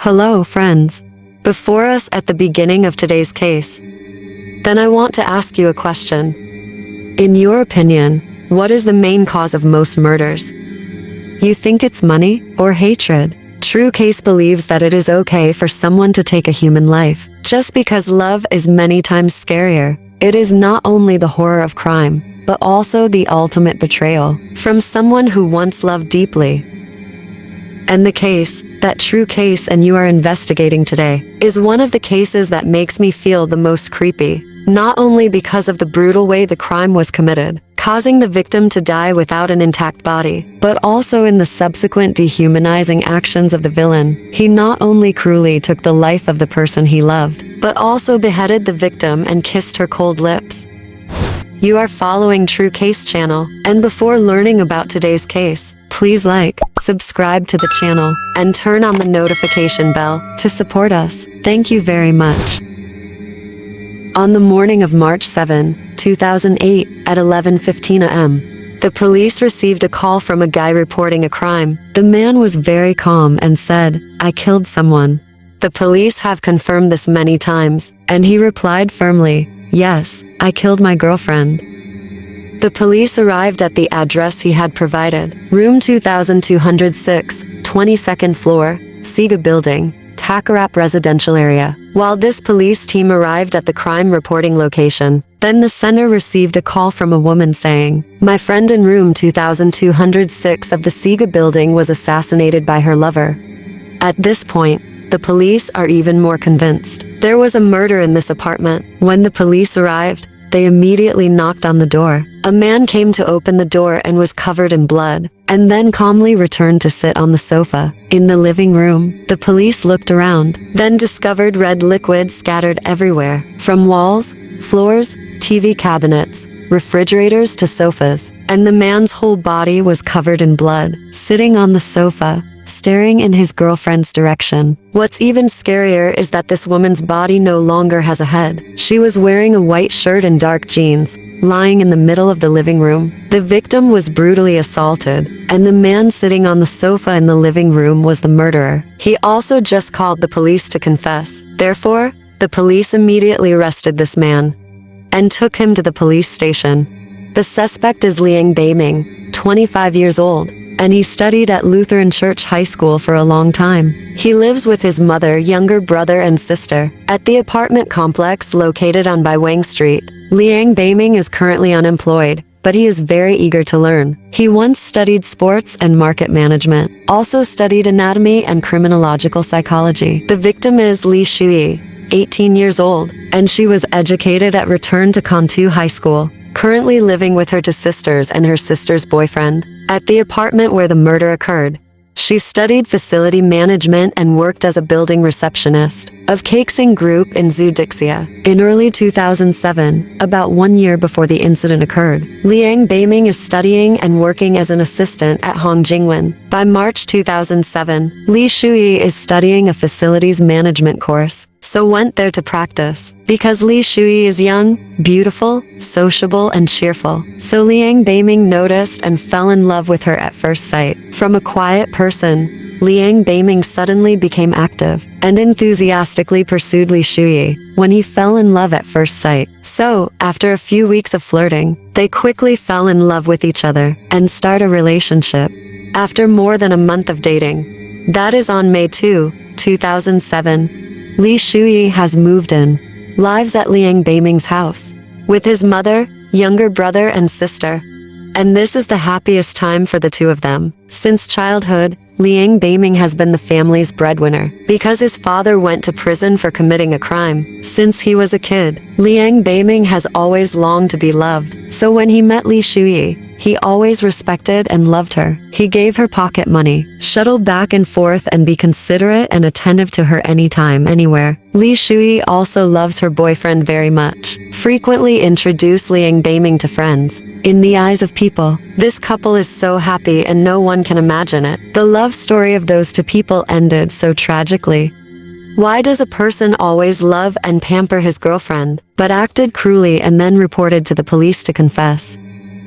Hello, friends. Before us at the beginning of today's case, then I want to ask you a question. In your opinion, what is the main cause of most murders? You think it's money or hatred? TrueCase believes that it is okay for someone to take a human life, just because love is many times scarier. It is not only the horror of crime, but also the ultimate betrayal from someone who once loved deeply. And the case that TrueCase and you are investigating today is one of the cases that makes me feel the most creepy, not only because of the brutal way the crime was committed, causing the victim to die without an intact body, but also in the subsequent dehumanizing actions of the villain. He not only cruelly took the life of the person he loved, but also beheaded the victim and kissed her cold lips. You are following TrueCase channel, and before learning about today's case, please like, subscribe to the channel, and turn on the notification bell to support us. Thank you very much. On the morning of March 7, 2008, at 11:15 a.m., the police received a call from a guy reporting a crime. The man was very calm and said, "I killed someone." The police have confirmed this many times, and he replied firmly, "Yes, I killed my girlfriend." The police arrived at the address he had provided, room 2206, 22nd floor, Sega Building, Takarap residential area. While this police team arrived at the crime reporting location, then the center received a call from a woman saying, "My friend in room 2206 of the Sega Building was assassinated by her lover." At this point, the police are even more convinced there was a murder in this apartment. When the police arrived, they immediately knocked on the door. A man came to open the door and was covered in blood, and then calmly returned to sit on the sofa. In the living room, the police looked around, then discovered red liquid scattered everywhere, from walls, floors, TV cabinets, refrigerators to sofas, and the man's whole body was covered in blood, sitting on the sofa, staring in his girlfriend's direction. What's even scarier is that this woman's body no longer has a head. She was wearing a white shirt and dark jeans, lying in the middle of the living room. The victim was brutally assaulted, and the man sitting on the sofa in the living room was the murderer. He also just called the police to confess. Therefore, the police immediately arrested this man and took him to the police station. The suspect is Liang Beiming, 25 years old, and he studied at Lutheran Church High School for a long time. He lives with his mother, younger brother, and sister at the apartment complex located on Baiwang Street. Liang Beiming is currently unemployed, but he is very eager to learn. He once studied sports and market management, also studied anatomy and criminological psychology. The victim is Li Shui, 18 years old, and she was educated at Return to Kantu High School, currently living with her two sisters and her sister's boyfriend at the apartment where the murder occurred. She studied facility management and worked as a building receptionist of Kakesing Group in Zudixia. In early 2007, about 1 year before the incident occurred, Liang Beiming is studying and working as an assistant at Hongjingwen. By March 2007, Li Shui is studying a facilities management course, so went there to practice. Because Li Shui is young, beautiful, sociable, and cheerful, so Liang Beiming noticed and fell in love with her at first sight. From a quiet person, Liang Beiming suddenly became active and enthusiastically pursued Li Shui when he fell in love at first sight. So, after a few weeks of flirting, they quickly fell in love with each other and start a relationship. After more than a month of dating, that is on May 2, 2007, Li Shui has moved in, lives at Liang Beiming's house, with his mother, younger brother, and sister. And this is the happiest time for the two of them. Since childhood, Liang Beiming has been the family's breadwinner, because his father went to prison for committing a crime. Since he was a kid, Liang Beiming has always longed to be loved, so when he met Li Shui, he always respected and loved her. He gave her pocket money, shuttle back and forth, and be considerate and attentive to her anytime, anywhere. Li Shui also loves her boyfriend very much, frequently introduce Liang Beiming to friends. In the eyes of people, this couple is so happy and no one can imagine it. The love story of those two people ended so tragically. Why does a person always love and pamper his girlfriend, but acted cruelly and then reported to the police to confess?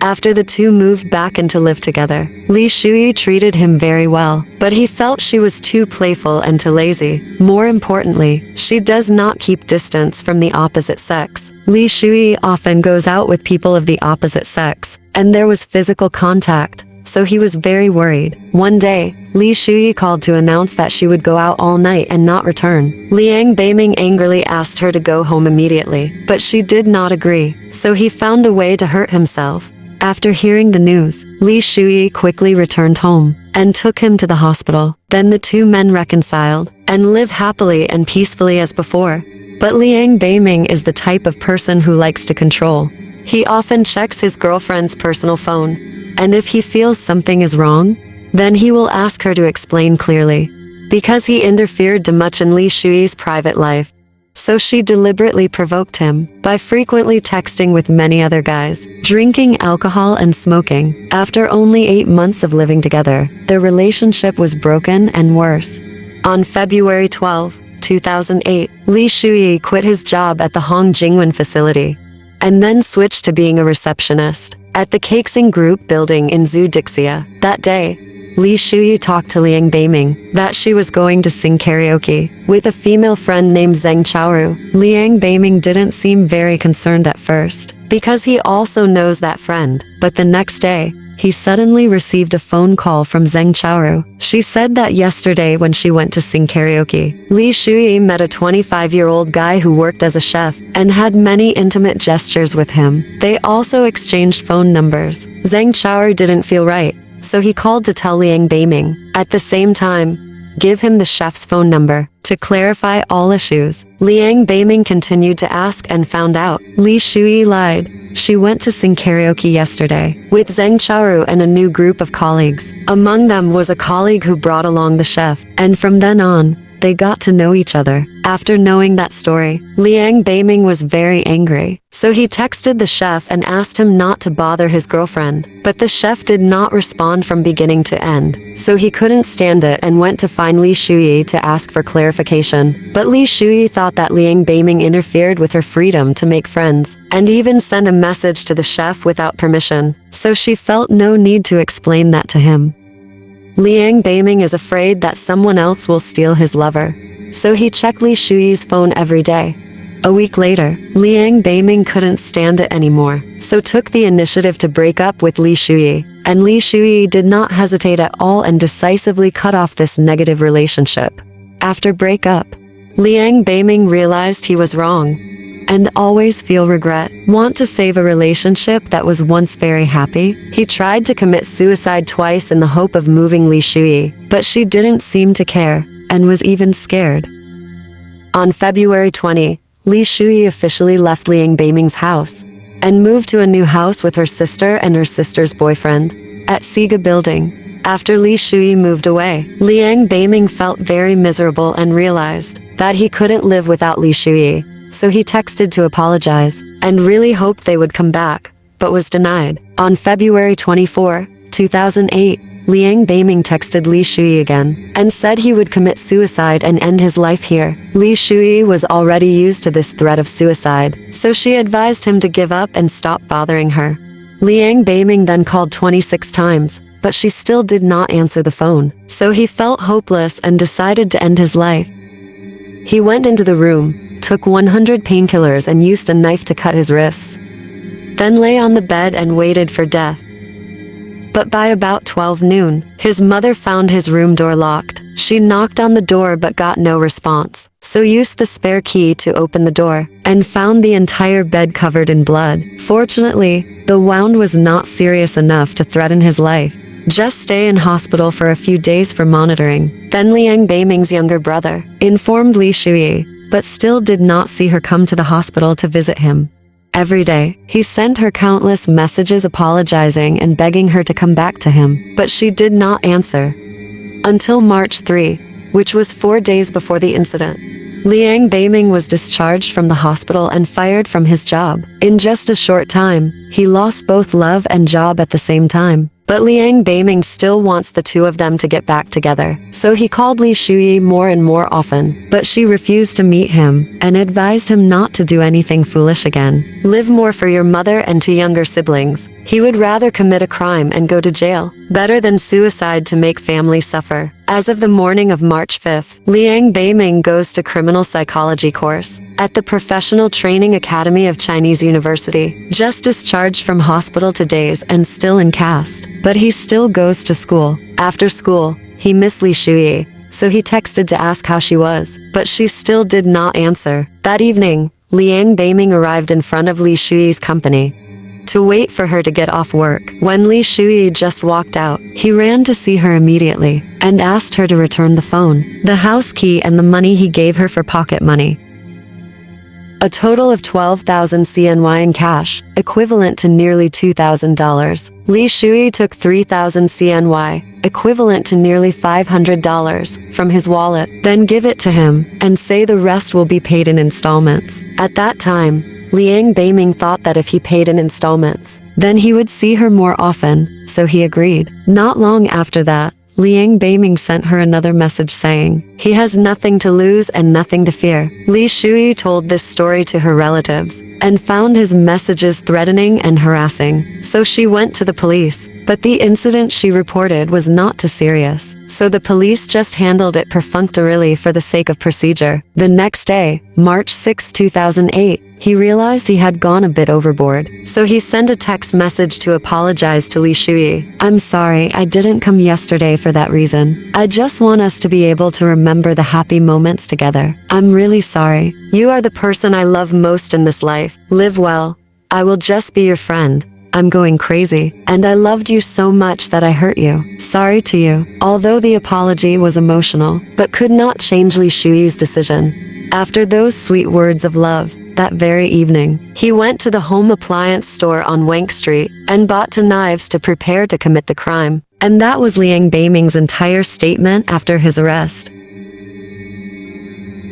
After the two moved back in to live together, Lee Shuyi treated him very well, but he felt she was too playful and too lazy. More importantly, she does not keep distance from the opposite sex. Lee Shuyi often goes out with people of the opposite sex, and there was physical contact, so he was very worried. One day, Lee Shuyi called to announce that she would go out all night and not return. Liang Beiming angrily asked her to go home immediately, but she did not agree, so he found a way to hurt himself. After hearing the news, Lee Shuyi quickly returned home and took him to the hospital. Then the two men reconciled and live happily and peacefully as before. But Liang Beiming is the type of person who likes to control. He often checks his girlfriend's personal phone, and if he feels something is wrong, then he will ask her to explain clearly. Because he interfered too much in Lee Shuyi's private life, so she deliberately provoked him by frequently texting with many other guys, drinking alcohol and smoking. After only 8 months of living together, their relationship was broken and worse. On February 12, 2008, Lee Shuyi quit his job at the Hong Jingwen facility and then switched to being a receptionist at the Kakesing Group building in Zhu Dixia. That day, Lee Shuyi talked to Liang Beiming that she was going to sing karaoke with a female friend named Zheng Chaoru. Liang Beiming didn't seem very concerned at first, because he also knows that friend. But the next day, he suddenly received a phone call from Zheng Chaoru. She said that yesterday when she went to sing karaoke, Lee Shuyi met a 25-year-old guy who worked as a chef and had many intimate gestures with him. They also exchanged phone numbers. Zheng Chaoru didn't feel right, so he called to tell Liang Beiming. At the same time, give him the chef's phone number to clarify all issues. Liang Beiming continued to ask and found out. Lee Shuyi lied. She went to sing karaoke yesterday with Zheng Chaoru and a new group of colleagues. Among them was a colleague who brought along the chef, and from then on, they got to know each other. After knowing that story, Liang Beiming was very angry, so he texted the chef and asked him not to bother his girlfriend. But the chef did not respond from beginning to end, so he couldn't stand it and went to find Lee Shuyi to ask for clarification. But Lee Shuyi thought that Liang Beiming interfered with her freedom to make friends, and even sent a message to the chef without permission, so she felt no need to explain that to him. Liang Beiming is afraid that someone else will steal his lover, so he checked Lee Shuyi's phone every day. A week later, Liang Beiming couldn't stand it anymore, so took the initiative to break up with Lee Shuyi, and Lee Shuyi did not hesitate at all and decisively cut off this negative relationship. After breakup, Liang Beiming realized he was wrong, and always feel regret. Want to save a relationship that was once very happy? He tried to commit suicide twice in the hope of moving Lee Shuyi, but she didn't seem to care, and was even scared. On February 20, Lee Shuyi officially left Liang Beiming's house, and moved to a new house with her sister and her sister's boyfriend, at Siga Building. After Lee Shuyi moved away, Liang Beiming felt very miserable and realized that he couldn't live without Lee Shuyi. So he texted to apologize, and really hoped they would come back, but was denied. On February 24, 2008, Liang Beiming texted Lee Shuyi again, and said he would commit suicide and end his life here. Lee Shuyi was already used to this threat of suicide, so she advised him to give up and stop bothering her. Liang Beiming then called 26 times, but she still did not answer the phone, so he felt hopeless and decided to end his life. He went into the room, took 100 painkillers and used a knife to cut his wrists. Then lay on the bed and waited for death. But by about 12 noon, his mother found his room door locked. She knocked on the door but got no response, so used the spare key to open the door, and found the entire bed covered in blood. Fortunately, the wound was not serious enough to threaten his life. Just stay in hospital for a few days for monitoring. Then Liang Beiming's younger brother informed Lee Shuyi, but still did not see her come to the hospital to visit him. Every day, he sent her countless messages apologizing and begging her to come back to him, but she did not answer. Until March 3, which was 4 days before the incident, Liang Beiming was discharged from the hospital and fired from his job. In just a short time, he lost both love and job at the same time. But Liang Beiming still wants the two of them to get back together, so he called Lee Shuyi more and more often, but she refused to meet him, and advised him not to do anything foolish again. Live more for your mother and two younger siblings. He would rather commit a crime and go to jail, better than suicide to make family suffer. As of the morning of March 5th, Liang Beiming goes to criminal psychology course at the Professional Training Academy of Chinese University, just discharged from hospital to days and still in cast. But he still goes to school. After school, he missed Li Shuyi, so he texted to ask how she was, but she still did not answer. That evening, Liang Beiming arrived in front of Li Shuyi's company to wait for her to get off work. When Li Shuyi just walked out, he ran to see her immediately and asked her to return the phone, the house key, and the money he gave her for pocket money. A total of 12,000 CNY in cash, equivalent to nearly $2,000. Li Shuyi took 3,000 CNY, equivalent to nearly $500, from his wallet, then give it to him and say the rest will be paid in installments. At that time, Liang Beiming thought that if he paid in installments, then he would see her more often, so he agreed. Not long after that, Liang Beiming sent her another message saying, he has nothing to lose and nothing to fear. Li Shuyi told this story to her relatives and found his messages threatening and harassing. So she went to the police, but the incident she reported was not too serious. So the police just handled it perfunctorily for the sake of procedure. The next day, March 6, 2008, he realized he had gone a bit overboard. So he sent a text message to apologize to Li Shuyi. I'm sorry, I didn't come yesterday for that reason. I just want us to be able to remember the happy moments together. I'm really sorry. You are the person I love most in this life. Live well. I will just be your friend. I'm going crazy, and I loved you so much that I hurt you. Sorry to you. Although the apology was emotional, but could not change Li Shuyi's decision. After those sweet words of love, that very evening, he went to the home appliance store on Wank Street and bought 2 knives to prepare to commit the crime. And that was Liang Beiming's entire statement after his arrest.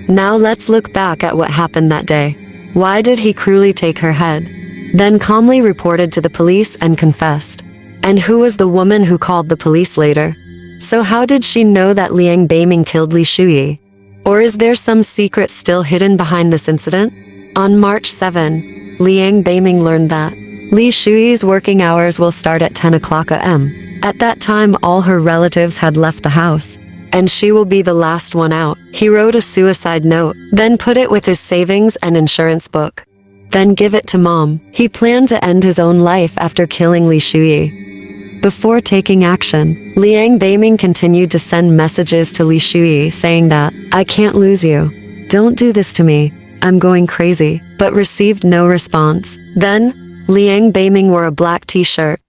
Now let's look back at what happened that day. Why did he cruelly take her head? Then calmly reported to the police and confessed. And who was the woman who called the police later? So how did she know that Liang Beiming killed Li Shuyi? Or is there some secret still hidden behind this incident? On March 7, Liang Beiming learned that Li Shuyi's working hours will start at 10 o'clock a.m. At that time, all her relatives had left the house, and she will be the last one out. He wrote a suicide note, then put it with his savings and insurance book. Then give it to mom. He planned to end his own life after killing Li Shuyi. Before taking action, Liang Beiming continued to send messages to Li Shuyi saying that, I can't lose you. Don't do this to me. I'm going crazy, but received no response. Then, Liang Beiming wore a black t-shirt,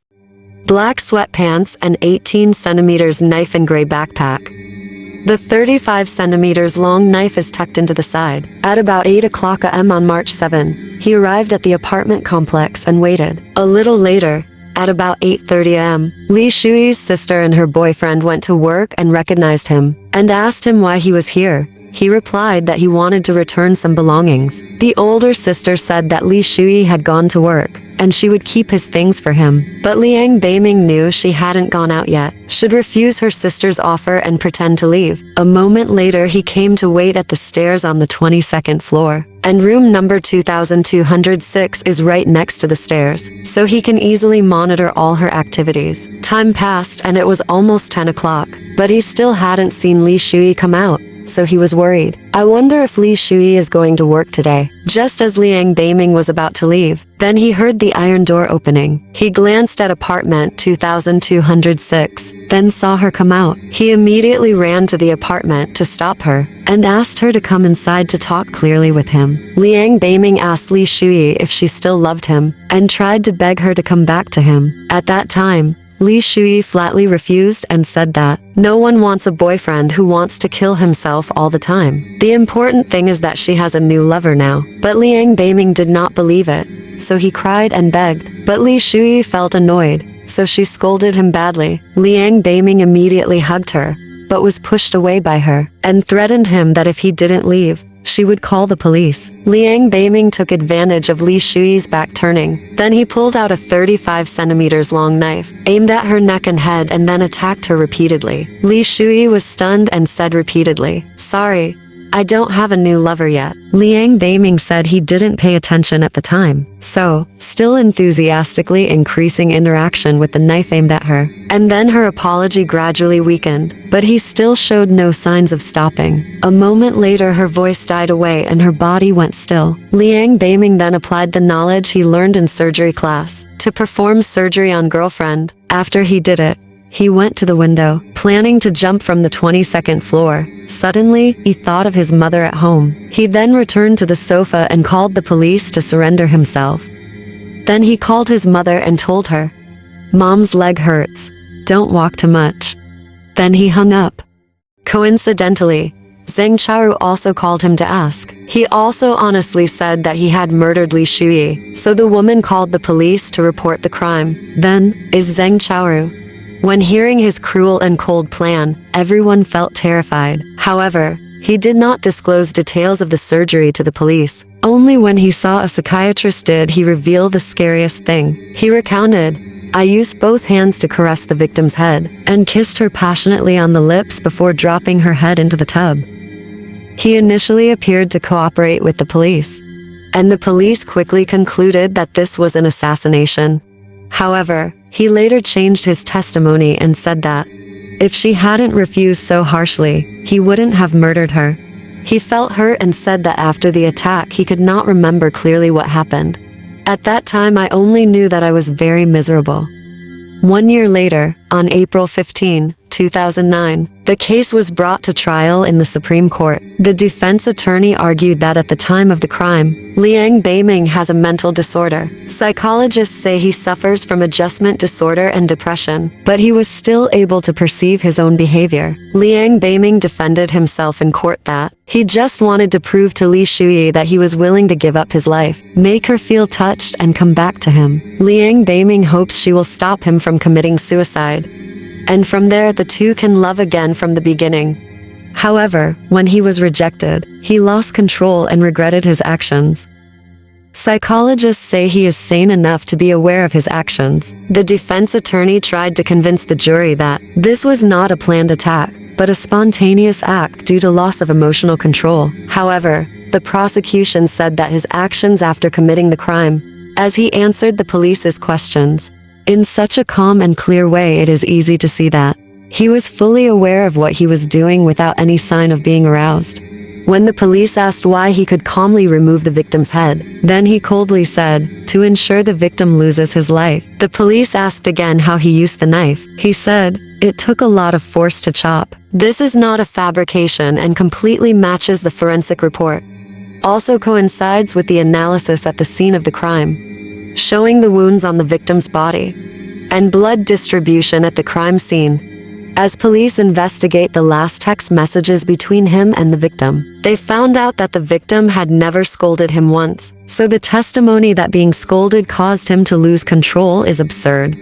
black sweatpants, and 18 centimeters knife and gray backpack. The 35 centimeters long knife is tucked into the side. At about 8 o'clock a.m. on March 7, he arrived at the apartment complex and waited. A little later, at about 8:30 a.m., Li Shuyi's sister and her boyfriend went to work and recognized him, and asked him why he was here. He replied that he wanted to return some belongings. The older sister said that Li Shuyi had gone to work, and she would keep his things for him. But Liang Beiming knew she hadn't gone out yet, should refuse her sister's offer and pretend to leave. A moment later, he came to wait at the stairs on the 22nd floor, and room number 2206 is right next to the stairs, so he can easily monitor all her activities. Time passed and it was almost 10 o'clock, but he still hadn't seen Li Shuyi come out. So he was worried. I wonder if Li Shuyi is going to work today. Just as Liang Beiming was about to leave, then he heard the iron door opening. He glanced at apartment 2206, then saw her come out. He immediately ran to the apartment to stop her and asked her to come inside to talk clearly with him. Liang Beiming asked Li Shuyi if she still loved him and tried to beg her to come back to him. At that time, Li Shuyi flatly refused and said that no one wants a boyfriend who wants to kill himself all the time. The important thing is that she has a new lover now. But Liang Beiming did not believe it, so he cried and begged. But Li Shuyi felt annoyed, so she scolded him badly. Liang Beiming immediately hugged her, but was pushed away by her, and threatened him that if he didn't leave, she would call the police. Liang Beiming took advantage of Li Shuyi's back turning. Then he pulled out a 35 centimeters long knife, aimed at her neck and head, and then attacked her repeatedly. Li Shuyi was stunned and said repeatedly, "Sorry, I don't have a new lover yet. Liang Beiming said he didn't pay attention at the time, so, still enthusiastically increasing interaction with the knife aimed at her. And then her apology gradually weakened, but he still showed no signs of stopping. A moment later her voice died away and her body went still. Liang Beiming then applied the knowledge he learned in surgery class to perform surgery on girlfriend. After he did it, he went to the window, planning to jump from the 22nd floor. Suddenly, he thought of his mother at home. He then returned to the sofa and called the police to surrender himself. Then he called his mother and told her, "Mom's leg hurts. Don't walk too much." Then he hung up. Coincidentally, Zheng Chaoru also called him to ask. He also honestly said that he had murdered Li Shuyi, so the woman called the police to report the crime. Then, is Zheng Chaoru. When hearing his cruel and cold plan, everyone felt terrified. However, he did not disclose details of the surgery to the police. Only when he saw a psychiatrist did he reveal the scariest thing. He recounted, "I used both hands to caress the victim's head and kissed her passionately on the lips before dropping her head into the tub." He initially appeared to cooperate with the police, and the police quickly concluded that this was an assassination. However, he later changed his testimony and said that, if she hadn't refused so harshly, he wouldn't have murdered her. He felt hurt and said that after the attack he could not remember clearly what happened. At that time I only knew that I was very miserable. 1 year later, on April 15, 2009, the case was brought to trial in the Supreme Court. The defense attorney argued that at the time of the crime, Liang Beiming has a mental disorder. Psychologists say he suffers from adjustment disorder and depression, but he was still able to perceive his own behavior. Liang Beiming defended himself in court that he just wanted to prove to Li Shuyi that he was willing to give up his life, make her feel touched and come back to him. Liang Beiming hopes she will stop him from committing suicide. And from there the two can love again from the beginning. However, when he was rejected, he lost control and regretted his actions. Psychologists say he is sane enough to be aware of his actions. The defense attorney tried to convince the jury that this was not a planned attack, but a spontaneous act due to loss of emotional control. However, the prosecution said that his actions after committing the crime, as he answered the police's questions, in such a calm and clear way, it is easy to see that he was fully aware of what he was doing without any sign of being aroused. When the police asked why he could calmly remove the victim's head, then he coldly said, to ensure the victim loses his life. The police asked again how he used the knife. He said, "It took a lot of force to chop." This is not a fabrication and completely matches the forensic report. Also coincides with the analysis at the scene of the crime, showing the wounds on the victim's body and blood distribution at the crime scene. As police investigate the last text messages between him and the victim, they found out that the victim had never scolded him once, so the testimony that being scolded caused him to lose control is absurd.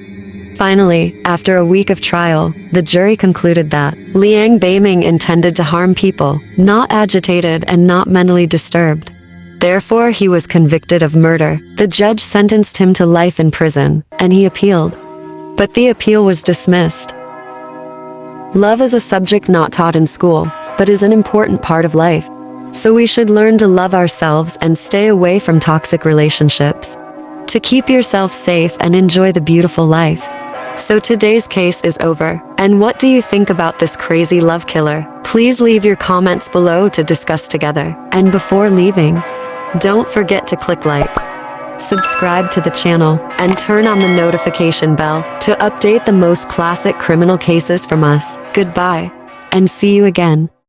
Finally, after a week of trial, the jury concluded that Liang Beiming intended to harm people, not agitated and not mentally disturbed. Therefore, he was convicted of murder. The judge sentenced him to life in prison, and he appealed. But the appeal was dismissed. Love is a subject not taught in school, but is an important part of life. So we should learn to love ourselves and stay away from toxic relationships, to keep yourself safe and enjoy the beautiful life. So today's case is over. And what do you think about this crazy love killer? Please leave your comments below to discuss together. And before leaving, don't forget to click like, subscribe to the channel, and turn on the notification bell to update the most classic criminal cases from us. Goodbye, and see you again.